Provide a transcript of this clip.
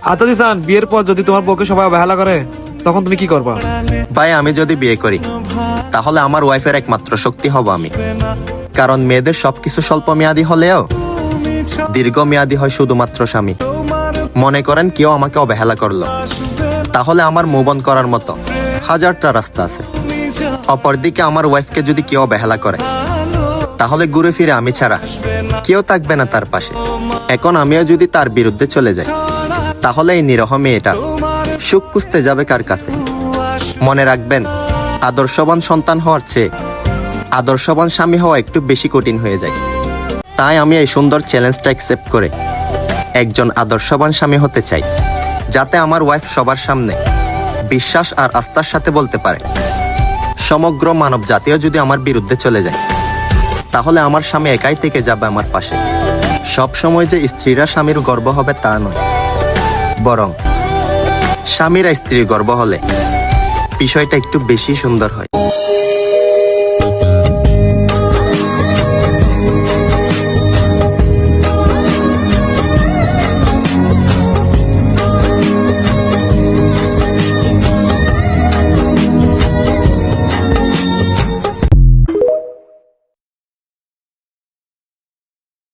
আচ্ছা জিসান, বিয়ের পর যদি তোমার বউকে সবাই অবহেলা করে তখন তুমি কি করবা? ভাই আমি যদি বিয়ে করি তাহলে আমার ওয়াইফের একমাত্র শক্তি হব আমি। কারণ মেয়েদের সবকিছু স্বল্প মেয়াদী হলেও দীর্ঘমেয়াদী হয় শুধুমাত্র স্বামী। মনে করেন কেউ আমাকে অবহেলা করলো, তাহলে আমার মুভ অন করার মতো হাজারটা রাস্তা আছে। অপরদিকে আমার ওয়াইফকে যদি কেউ অবহেলা করে তাহলে ঘুরে ফিরে আমি ছাড়া কেউ থাকবে না তার পাশে। এখন আমিও যদি তার বিরুদ্ধে চলে যাই তাহলে এই নিরহ মেয়েটা সুখ খুঁজতে যাবে কার কাছে? মনে রাখবেন, আদর্শবান সন্তান হওয়ার চেয়ে আদর্শবান স্বামী হওয়া একটু বেশি কঠিন হয়ে যায়। তাই আমি এই সুন্দর চ্যালেঞ্জটা অ্যাকসেপ্ট করে একজন আদর্শবান স্বামী হতে চাই, যাতে আমার ওয়াইফ সবার সামনে বিশ্বাস আর আস্থার সাথে বলতে পারে, সমগ্র মানব জাতীয় যদি আমার বিরুদ্ধে চলে যায় তাহলে আমার স্বামী একাই থেকে যাবে আমার পাশে। সব সময় যে স্ত্রীরা স্বামীর গর্ব হবে তা নয়, বরং স্বামীরা স্ত্রীর গর্ব হলে বিষয়টা একটু বেশি সুন্দর হয়।